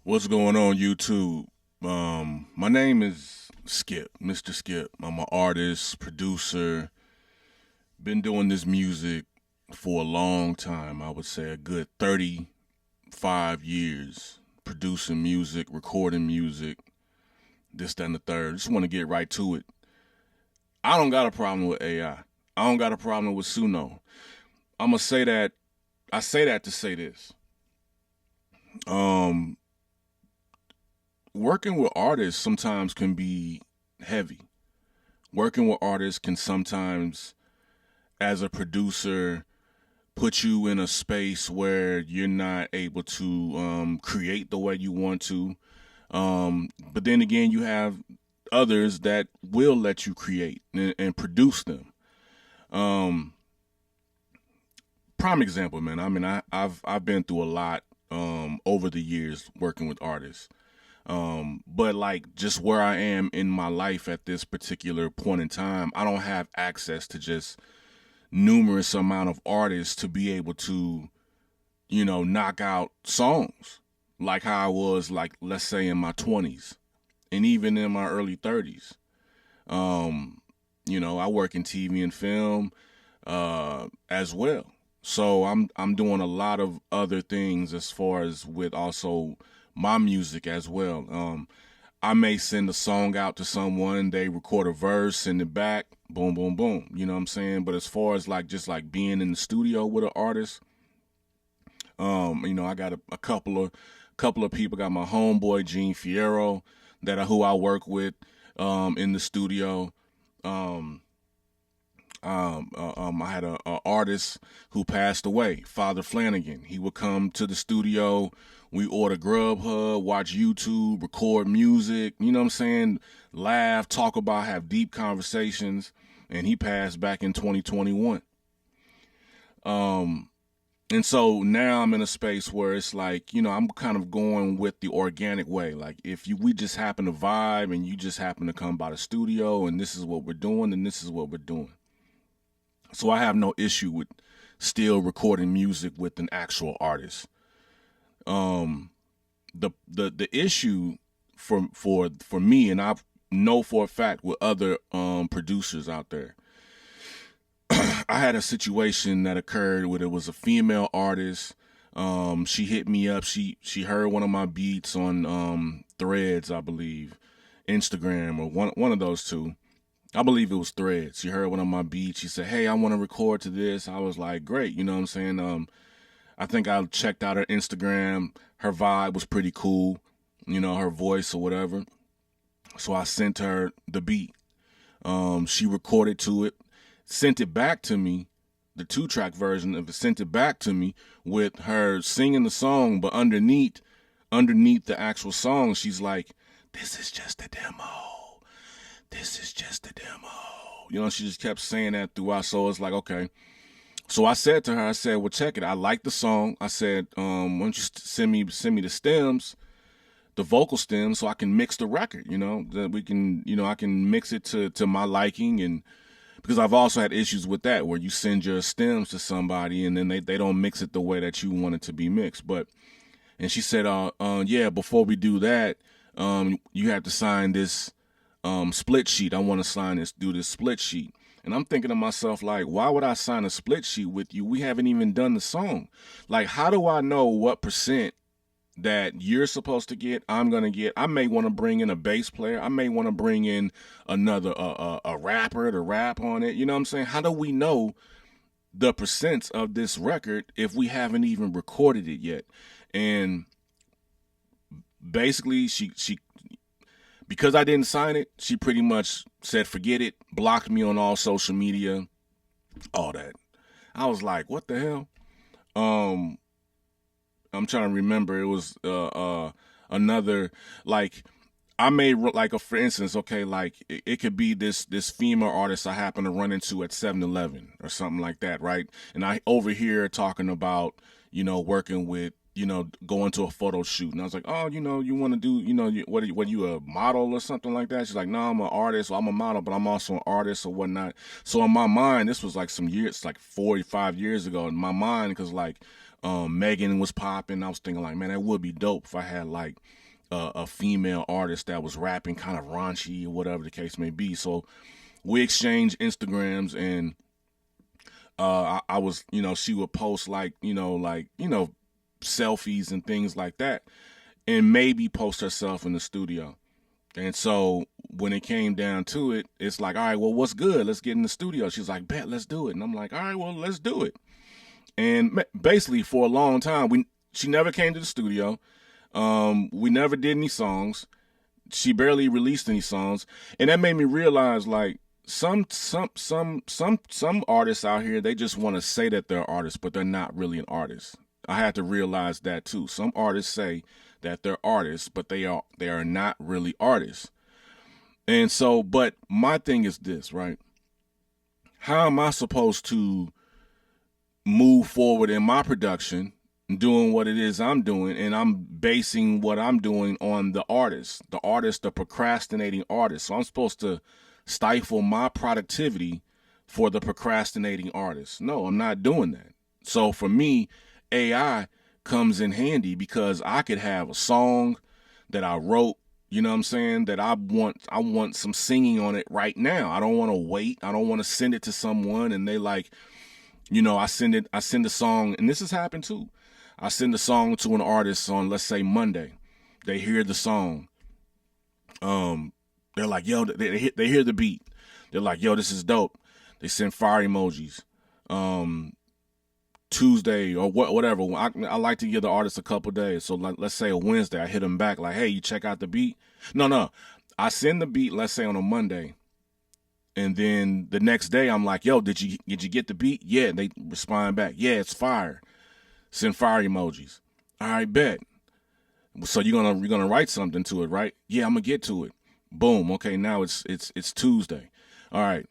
What's going on, YouTube? My name is Skip, Mr. Skip. I'm an artist, producer. Been doing this music for a long time. I would say a good 35 years. Producing music, recording music, this, that, and the third. Just want to get right to it. I don't got a problem with AI. I don't got a problem with Suno. I'm gonna say that. I say that to say this. Um, Working with artists sometimes can be heavy. Working with artists can sometimes, as a producer, put you in a space where you're not able to create the way you want to. But then again, you have others that will let you create and produce them. Um, Prime example, man. I mean, I've been through a lot over the years working with artists. But like just where I am in my life at this particular point in time, I don't have access to just numerous amount of artists to be able to, knock out songs like how I was like let's say in my 20s and even in my early 30s. Um, I work in TV and film as well. So I'm doing a lot of other things as far as with also my music as well. I may send a song out to someone, they record a verse, send it back, boom, boom, boom. You know what I'm saying? But as far as like just like being in the studio with an artist, I got a couple of people. Got my homeboy Gene Fierro who I work with in the studio. Um, I had a artist who passed away, Father Flanagan. He would come to the studio. We order Grubhub, watch YouTube, record music. You know what I'm saying? Laugh, talk about, have deep conversations. And he passed back in 2021. Um, and so now I'm in a space where it's like, I'm kind of going with the organic way. Like if we just happen to vibe and you just happen to come by the studio and this is what we're doing, then this is what we're doing. So I have no issue with still recording music with an actual artist. Um, the issue for me, and I know for a fact with other producers out there, I had a situation that occurred where it was a female artist. She hit me up. She heard one of my beats on Threads, I believe, Instagram or one of those two. I believe it was Threads. She heard one of my beats. She said, "Hey, I want to record to this." I was like, "Great," you know what I'm saying? I think I checked out her Instagram. Her vibe was pretty cool, her voice or whatever. So I sent her the beat. She recorded to it, sent it back to me, the 2-track version of it, sent it back to me with her singing the song, but underneath the actual song, she's like, "This is just a demo. This is just a demo." She just kept saying that throughout. So it's like, okay. So I said to her, I said, "Well, check it. I like the song." I said, "Why don't you send me the stems, the vocal stems, so I can mix the record. That we can, I can mix it to my liking." And because I've also had issues with that, where you send your stems to somebody and then they don't mix it the way that you want it to be mixed. And she said, yeah, before we do that, you have to sign this split sheet. I want to do this split sheet." And I'm thinking to myself, like, why would I sign a split sheet with you? We haven't even done the song. Like, how do I know what percent that you're supposed to get, I'm going to get? I may want to bring in a bass player. I may want to bring in another a rapper to rap on it. You know what I'm saying? How do we know the percents of this record if we haven't even recorded it yet? And basically, she because I didn't sign it, she pretty much said, "Forget it," blocked me on all social media, all that. I was like, what the hell? Um, I'm trying to remember. It was another, like, I made like a, for instance, okay, like it could be this female artist I happen to run into at 7-Eleven or something like that, right? And I over here talking about, working with, going to a photo shoot, and I was like, "Oh, you want to do, what are you, a model or something like that?" She's like, "No, I'm an artist. Well, I'm a model, but I'm also an artist or whatnot." So in my mind, this was like some years, like 45 years ago in my mind, because like Megan was popping. I was thinking like, man, that would be dope if I had like a female artist that was rapping kind of raunchy or whatever the case may be. So we exchanged Instagrams, and I was, she would post like, selfies and things like that, and maybe post herself in the studio. And so when it came down to it, it's like, all right, well, what's good? Let's get in the studio. She's like, bet, let's do it. And I'm like, all right, well, let's do it. And basically, for a long time, she never came to the studio. We never did any songs. She barely released any songs, and that made me realize like some artists out here, they just want to say that they're artists, but they're not really an artist. I had to realize that too. Some artists say that they're artists, but they are not really artists. And so, but my thing is this, right? How am I supposed to move forward in my production, doing what it is I'm doing, and I'm basing what I'm doing on the artist, the procrastinating artist. So I'm supposed to stifle my productivity for the procrastinating artist. No, I'm not doing that. So for me, AI comes in handy because I could have a song that I wrote, you know what I'm saying, that I want some singing on it right now. I don't want to wait. I don't want to send it to someone and they like, I send a song, and this has happened too. I send a song to an artist on, let's say, Monday. They hear the song. They're like, yo, they hear the beat. They're like, yo, this is dope. They send fire emojis. Tuesday or whatever. I like to give the artist a couple days. So let's say a Wednesday, I hit them back like, hey, you check out the beat? No. I send the beat, let's say on a Monday. And then the next day I'm like, yo, did you get the beat? Yeah, they respond back. Yeah, it's fire. Send fire emojis. All right, bet. So you're gonna write something to it, right? Yeah, I'm gonna get to it. Boom. Okay, now it's Tuesday. All right.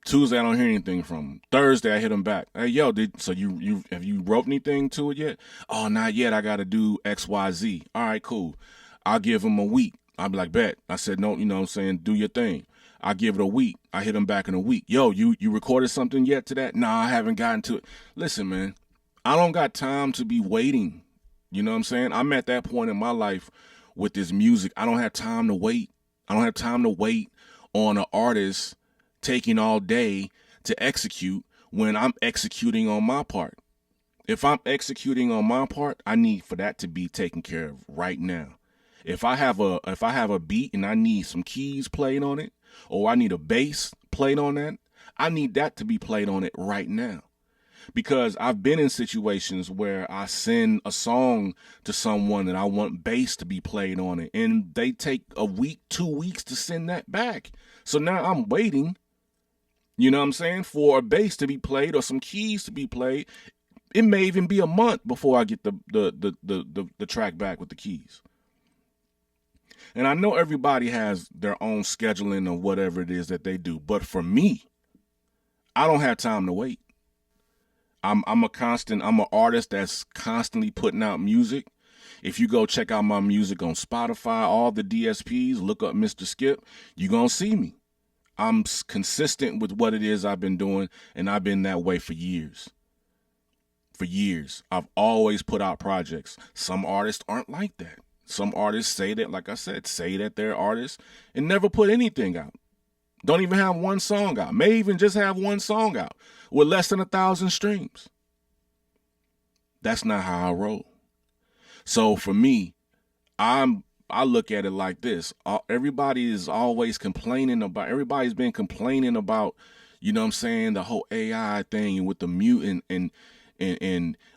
Tuesday I don't hear anything from them. Thursday I hit them back. Hey, yo, so you have you wrote anything to it yet? Oh, not yet. I gotta do XYZ. All right, cool. I'll give them a week. I'll be like, bet. I said, no, what I'm saying, do your thing. I give it a week. I hit them back in a week. Yo, you recorded something yet to that? Nah, I haven't gotten to it. Listen, man, I don't got time to be waiting. You know what I'm saying? I'm at that point in my life with this music. I don't have time to wait. I don't have time to wait on an artist taking all day to execute when I'm executing on my part. If I'm executing on my part, I need for that to be taken care of right now. If I have a beat and I need some keys played on it, or I need a bass played on that, I need that to be played on it right now. Because I've been in situations where I send a song to someone and I want bass to be played on it, and they take a week, 2 weeks to send that back. So now I'm waiting, you know what I'm saying, for a bass to be played or some keys to be played. It may even be a month before I get the track back with the keys. And I know everybody has their own scheduling or whatever it is that they do, but for me, I don't have time to wait. I'm an artist that's constantly putting out music. If you go check out my music on Spotify, all the DSPs, look up Mr. Skip, you're going to see me. I'm consistent with what it is I've been doing, and I've been that way for years. For years. I've always put out projects. Some artists aren't like that. Some artists say that, like I said, say that they're artists and never put anything out. Don't even have one song out. May even just have one song out with less than 1,000 streams. That's not how I roll. So for me, I look at it like this. Everybody is always complaining about, everybody's been complaining about, you know what I'm saying, the whole AI thing with the mutant and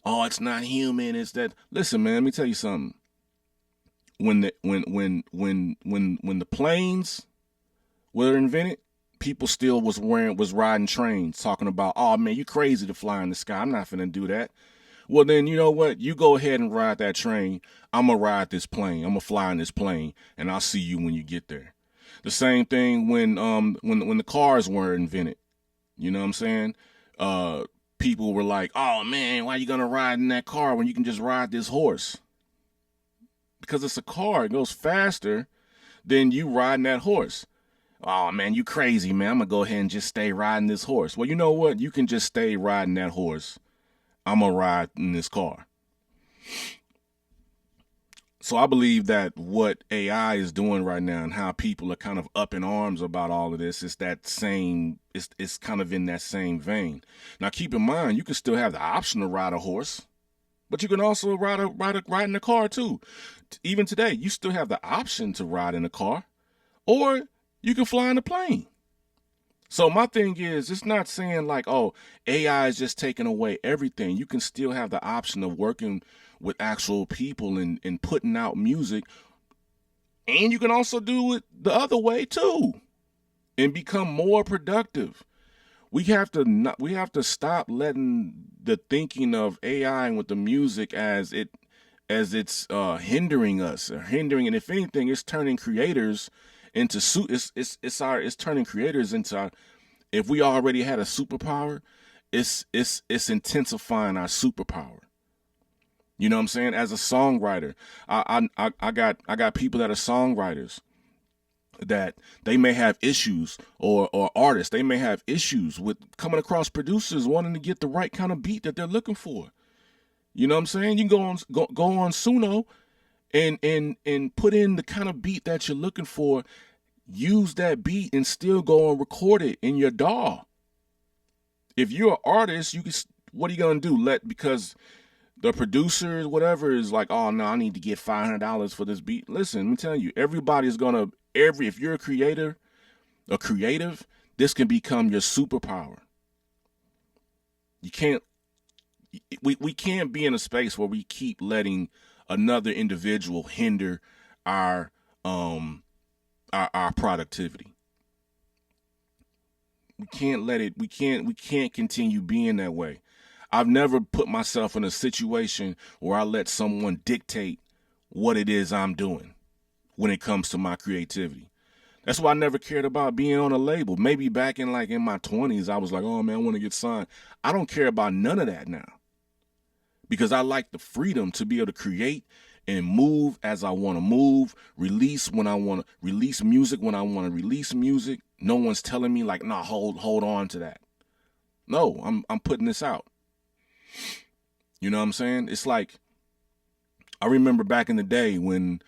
oh, it's not human, it's that. Listen, man, let me tell you something. When the planes were invented, people still was riding trains talking about, oh man, you crazy to fly in the sky. I'm not finna do that. Well, then you know what? You go ahead and ride that train. I'm gonna ride this plane. I'm gonna fly in this plane, and I'll see you when you get there. The same thing when the cars were invented. You know what I'm saying? People were like, oh man, why you gonna ride in that car when you can just ride this horse? Because it's a car. It goes faster than you riding that horse. Oh, man, you crazy, man. I'm going to go ahead and just stay riding this horse. Well, you know what? You can just stay riding that horse. I'm going to ride in this car. So I believe that what AI is doing right now and how people are kind of up in arms about all of this is that same. It's kind of in that same vein. Now, keep in mind, you can still have the option to ride a horse, but you can also ride in a car too. Even today, you still have the option to ride in a car, or you can fly in a plane. So my thing is, it's not saying like, oh, AI is just taking away everything. You can still have the option of working with actual people and putting out music, and you can also do it the other way too, and become more productive. We have to stop letting the thinking of AI and with the music as it's hindering us or hindering, and if anything, it's turning creators into it's turning creators into, if we already had a superpower, it's intensifying our superpower. You know what I'm saying? As a songwriter, I got people that are songwriters that they may have issues, or artists, they may have issues with coming across producers wanting to get the right kind of beat that they're looking for. You know what I'm saying? You can go on Suno and put in the kind of beat that you're looking for, use that beat and still go and record it in your DAW. If you're an artist, you can, what are you gonna do? Because the producer, whatever, is like, oh no, I need to get $500 for this beat. Listen, let me tell you, everybody's gonna if you're a creative, this can become your superpower. You can't we can't be in a space where we keep letting another individual hinder our our productivity. We can't let it, we can't continue being that way. I've never put myself in a situation where I let someone dictate what it is I'm doing when it comes to my creativity. That's why I never cared about being on a label. Maybe back in my 20s, I was like, oh man, I want to get signed. I don't care about none of that now, because I like the freedom to be able to create and move as I want to move, release when I want to release music, when I want to release music. No one's telling me like, nah, hold on to that. No, I'm putting this out. You know what I'm saying? It's like, I remember back in the day when,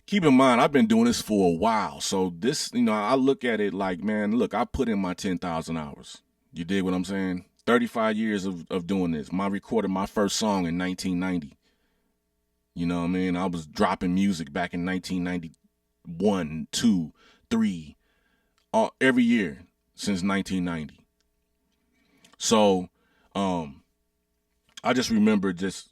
keep in mind, I've been doing this for a while. So this, I look at it like, man, look, I put in my 10,000 hours. You dig what I'm saying? 35 years of doing this. I recorded my first song in 1990. You know what I mean? I was dropping music back in 1991, 2, 3, every year since 1990. So, I just remember just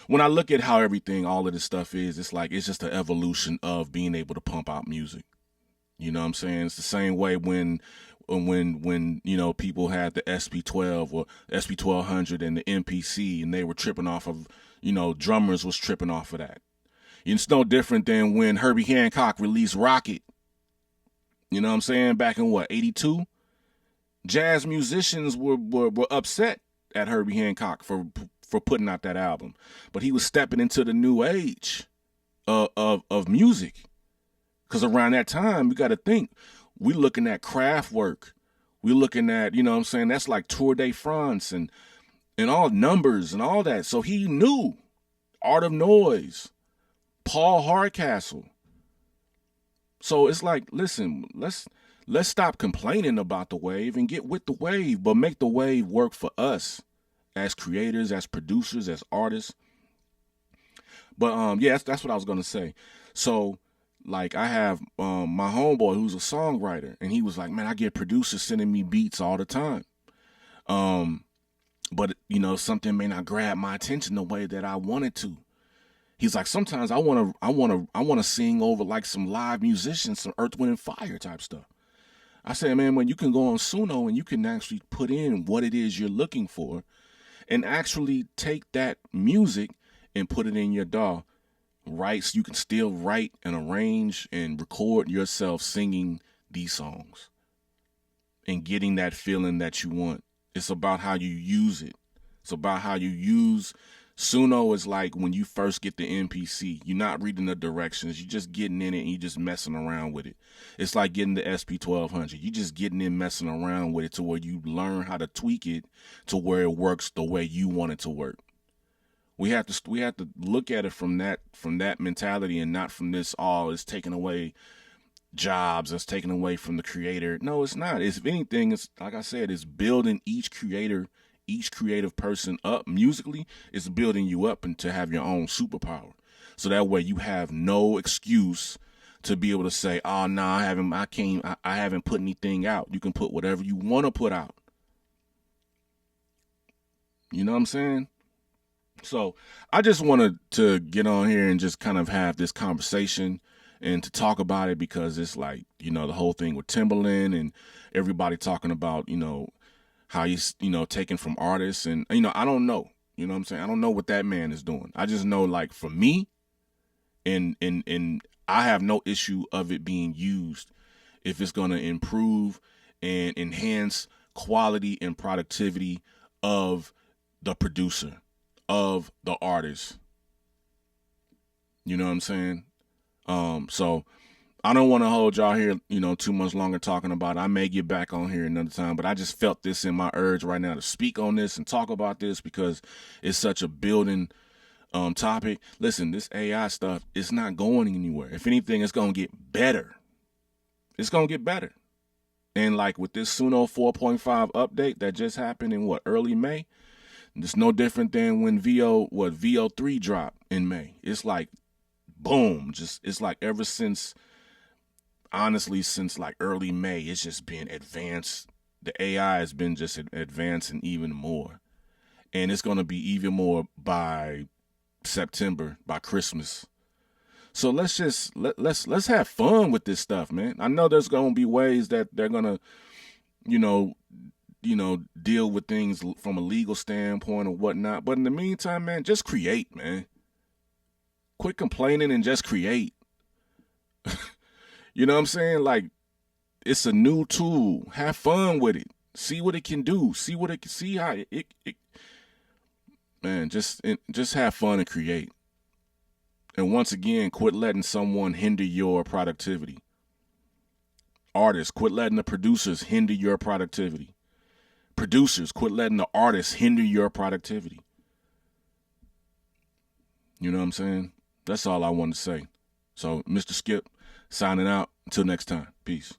when I look at how all of this stuff is, it's like, it's just an evolution of being able to pump out music. You know what I'm saying? It's the same way when people had the SP12 or SP1200 and the MPC, and they were tripping off of, drummers was tripping off of that. It's no different than when Herbie Hancock released Rocket. You know what I'm saying? Back in 82? Jazz musicians were upset at Herbie Hancock for putting out that album. But he was stepping into the new age of music. Because around that time, we got to think, we're looking at Kraftwerk. We're looking at, that's like Tour de France and all numbers and all that. So he knew Art of Noise, Paul Hardcastle. So it's like, listen, let's stop complaining about the wave and get with the wave, but make the wave work for us as creators, as producers, as artists. But yeah, that's what I was gonna say. So, like, I have my homeboy who's a songwriter, and he was like, man, I get producers sending me beats all the time. But something may not grab my attention the way that I want it to. He's like, sometimes I want to sing over like some live musicians, some Earth, Wind, and Fire type stuff. I said, man, when you can go on Suno and you can actually put in what it is you're looking for, and actually take that music and put it in your DAW, right? So you can still write and arrange and record yourself singing these songs and getting that feeling that you want. It's about how you use it. It's about how you use Suno. Is like when you first get the MPC, you're not reading the directions. You're just getting in it and you're just messing around with it. It's like getting the SP1200. You're just getting in, messing around with it to where you learn how to tweak it to where it works the way you want it to work. We have to look at it from that mentality, and not from this, oh, it's taking away jobs, it's taken away from the creator. No, it's not. It's, if anything, it's like I said, it's building each creator, each creative person up musically. It's building you up and to have your own superpower. So that way you have no excuse to be able to say, oh no, I haven't put anything out. You can put whatever you want to put out. You know what I'm saying? So I just wanted to get on here and just kind of have this conversation and to talk about it, because it's like, the whole thing with Timberland and everybody talking about, how he's, taken from artists. And, I don't know. You know what I'm saying? I don't know what that man is doing. I just know, like, for me, and I have no issue of it being used if it's going to improve and enhance quality and productivity of the producer, of the artist. You know what I'm saying? So I don't want to hold y'all here, too much longer talking about it. I may get back on here another time, but I just felt this in my urge right now to speak on this and talk about this, because it's such a building topic. Listen, this AI stuff is not going anywhere. If anything, it's going to get better. It's going to get better. And like with this Suno 4.5 update that just happened in early May, it's no different than when VO3 dropped in May. It's like boom, it's like ever since, honestly, since like early May, it's just been advanced. The AI has been just advancing even more, and it's going to be even more by September, by Christmas. So let's have fun with this stuff, man. I know there's going to be ways that they're going to, you know, deal with things from a legal standpoint or whatnot. But in the meantime, man, just create, man. Quit complaining and just create. You know what I'm saying? Like, it's a new tool. Have fun with it. See what it can do. See how it man, just have fun and create. And once again, quit letting someone hinder your productivity. Artists, quit letting the producers hinder your productivity. Producers, quit letting the artists hinder your productivity. You know what I'm saying? That's all I want to say. So, Mr. Skip, signing out. Until next time. Peace.